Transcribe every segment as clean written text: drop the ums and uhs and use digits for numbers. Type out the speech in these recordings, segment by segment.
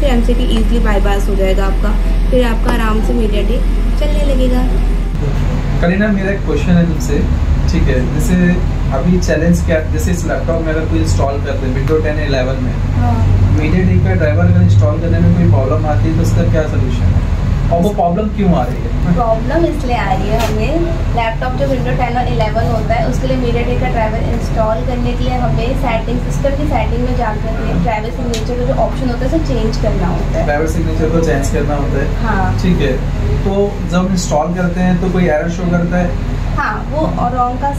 फिर MCT easily bypass हो जाएगा आपका, फिर आपका आराम से मीडियाटेक चलने लगेगा। करीना, मेरा एक क्वेश्चन है तुमसे, ठीक है? जैसे अभी चैलेंज क्या, जैसे इस लैपटॉप में अगर कोई इंस्टॉल करते हैं विंडो 10 11 में, मीडियाटेक का ड्राइवर अगर इंस्टॉल करने में कोई प्रॉब्लम आती है तो उसका क्या सोल्यूशन है और वो प्रॉब्लम क्यों आ रही है? प्रॉब्लम इसलिए आ रही है, हमें लैपटॉप जो विंडो 10 और 11 होता है उसके लिए मीडियाटेक का ड्राइवर इंस्टॉल करने के लिए हमें सिस्टम की सेटिंग में जाकर के ड्राइवर सिग्नेचर का जो ऑप्शन होता है उसे चेंज करना होता है। ड्राइवर सिग्नेचर को चेंज करना होता है, हाँ ठीक है। तो जब इंस्टॉल करते हैं तो कोई एरर शो करता है? हाँ, वो रॉन्ग का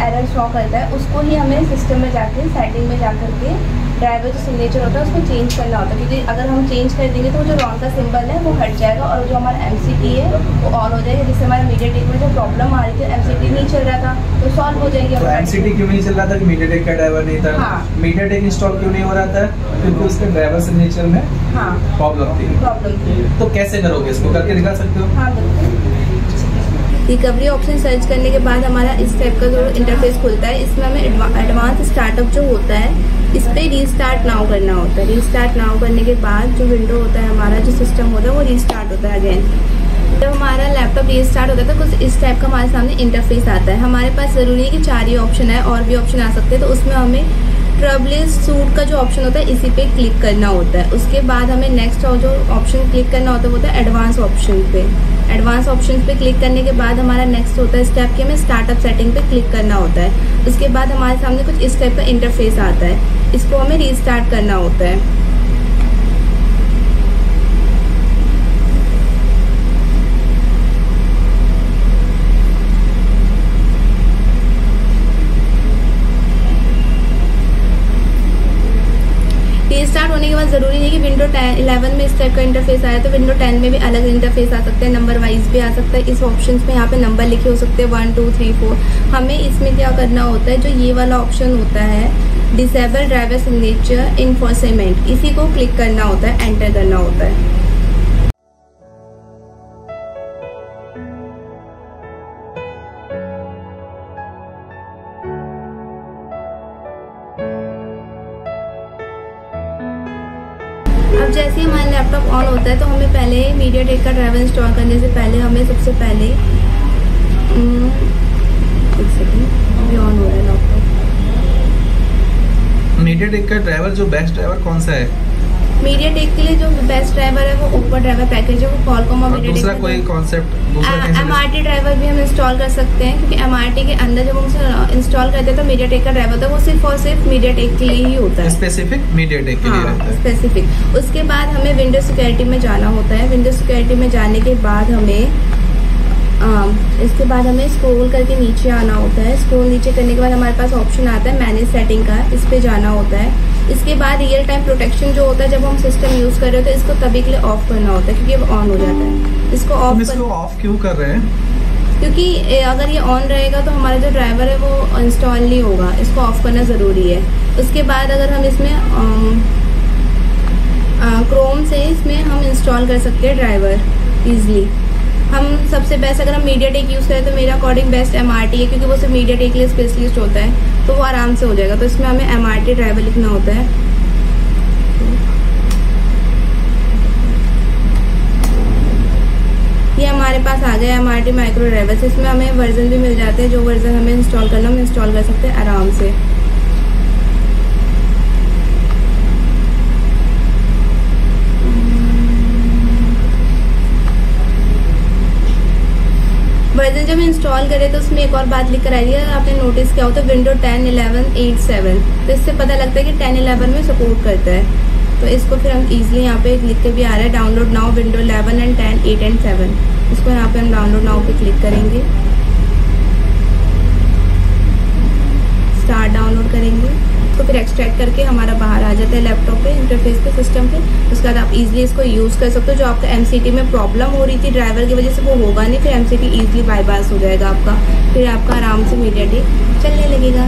एरर शो करता है, उसको ही हमें सिस्टम में जाके सेटिंग में जाकर के ड्राइवर जो सिग्नेचर होता है उसको चेंज करना होता है, क्योंकि अगर हम चेंज कर देंगे तो जो रॉन्ग का सिंबल है वो हट जाएगा और जो हमारा MCT है वो ऑन हो जाएगा, जिससे हमारा मीडियाटेक में जो प्रॉब्लम आ रही थी, MCT नहीं चल रहा था तो सॉल्व हो जाएगी। तो MCT क्यों नहीं चल रहा था? कि मीडियाटेक का ड्राइवर नहीं था। हाँ। मीडियाटेक इंस्टॉल क्यों नहीं हो रहा था? क्योंकि उसके ड्राइवर सिग्नेचर में प्रॉब्लम थी। तो कैसे करोगे इसको, करके दिखा सकते हो? हाँ बिल्कुल। रिकवरी ऑप्शन सर्च करने के बाद हमारा इस टाइप का जो इंटरफेस खुलता है, इसमें हमें एडवांस स्टार्टअप जो होता है इस पे रीस्टार्ट नाउ करना होता है। रीस्टार्ट नाउ करने के बाद जो विंडो होता है हमारा, जो सिस्टम होता है वो रीस्टार्ट होता है अगेन। जब हमारा लैपटॉप रीस्टार्ट होता है तो कुछ इस टाइप का हमारे सामने इंटरफेस आता है। हमारे पास जरूरी है कि 4 ही ऑप्शन है, और भी ऑप्शन आ सकते हैं, तो उसमें हमें ट्रबलेस सूट का जो ऑप्शन होता है इसी पे क्लिक करना होता है। उसके बाद हमें नेक्स्ट जो ऑप्शन क्लिक करना होता है वो होता है एडवांस ऑप्शन पे। एडवांस ऑप्शन पे क्लिक करने के बाद हमारा नेक्स्ट होता है स्टेप कि हमें स्टार्टअप सेटिंग पे क्लिक करना होता है। उसके बाद हमारे सामने कुछ इस टाइप का इंटरफेस आता है, इसको हमें रीस्टार्ट करना होता है। रीस्टार्ट होने के बाद जरूरी है कि विंडो 11 में इस टाइप का इंटरफेस आया तो विंडो 10 में भी अलग इंटरफेस आ सकता है, नंबर वाइज भी आ सकता है। इस ऑप्शंस में यहाँ पे नंबर लिखे हो सकते हैं 1 2 3 4। हमें इसमें क्या करना होता है, जो ये वाला ऑप्शन होता है डिसेबल ड्राइवर सिग्नेचर इन्फोर्समेंट, इसी को क्लिक करना होता है, एंटर करना होता है। अब जैसे ही हमारा लैपटॉप ऑन होता है तो हमें पहले मीडियाटेक का ड्राइवर इंस्टॉल करने से पहले हमें सबसे पहले एक सेकंड, अभी ऑन हो रहा है लैपटॉप। मीडियाटेक का ड्राइवर जो बेस्ट ड्राइवर कौन सा है? मीडियाटेक के लिए जो बेस्ट ड्राइवर है वो ओपर ड्राइवर पैकेज है, वो क्वालकॉम और मीडियाटेक। दूसरा कोई कॉन्सेप्ट MRT ड्राइवर भी हम इंस्टॉल कर सकते हैं, क्योंकि MRT के अंदर जब हम उसे इंस्टॉल करते हैं तो मीडियाटेक का ड्राइवर होता है वो सिर्फ और सिर्फ मीडियाटेक के लिए ही होता है, स्पेसिफिक मीडियाटेक के लिए रहता है। स्पेसिफिक। उसके बाद हमें विंडो सिक्योरिटी में जाना होता है। विंडो सिक्योरिटी में जाने के बाद इसके बाद हमें स्क्रॉल करके नीचे आना होता है। स्क्रॉल नीचे करने के बाद हमारे पास ऑप्शन आता है मैनेज सेटिंग का, इस पे जाना होता है। इसके बाद रियल टाइम प्रोटेक्शन जो होता है, जब हम सिस्टम यूज कर रहे होते हैं इसको तभी के लिए ऑफ करना होता है, क्योंकि वो ऑन हो जाता है। इसको ऑफ क्यों कर रहे हैं? क्योंकि अगर ये ऑन रहेगा तो हमारा जो ड्राइवर है वो इंस्टॉल नहीं होगा, इसको ऑफ करना जरूरी है। उसके बाद अगर हम इसमें क्रोम से इसमें हम इंस्टॉल कर सकते हैं ड्राइवर इजीली। हम सबसे बेस्ट अगर हम मीडियाटेक यूज करें तो मेरा अकॉर्डिंग बेस्ट MRT है, क्योंकि वो सिर्फ मीडियाटेक के लिए स्पेशलिस्ट होता है, तो वो आराम से हो जाएगा। तो इसमें हमें MRT ड्राइवर लिखना होता है। ये हमारे पास आ गया MRT माइक्रो ड्राइवर। इसमें हमें वर्जन भी मिल जाते हैं, जो वर्जन हमें इंस्टॉल करना हम इंस्टॉल कर सकते हैं आराम से। वर्जन जब इंस्टॉल करें तो उसमें एक और बात लिख कर आई है, आपने नोटिस किया हो तो विंडो 10 11 8 7, तो इससे पता लगता है कि 10 11 में सपोर्ट करता है। तो इसको फिर हम इजीली यहाँ पे लिख के भी आ रहा है download now window 11 and 10 8 and 7। इसको यहाँ पे हम डाउनलोड नाउ पे क्लिक करेंगे, स्टार्ट डाउनलोड करेंगे, तो फिर एक्सट्रैक्ट करके हमारा बाहर आ जाता है लैपटॉप पे, इंटरफेस पे, सिस्टम पे। उसके बाद आप इजीली इसको यूज़ कर सकते हो। जो आपका MCT में प्रॉब्लम हो रही थी ड्राइवर की वजह से वो होगा नहीं, फिर MCT इजीली बाईपास हो जाएगा आपका, फिर आपका आराम से मीडियाटेक चलने लगेगा।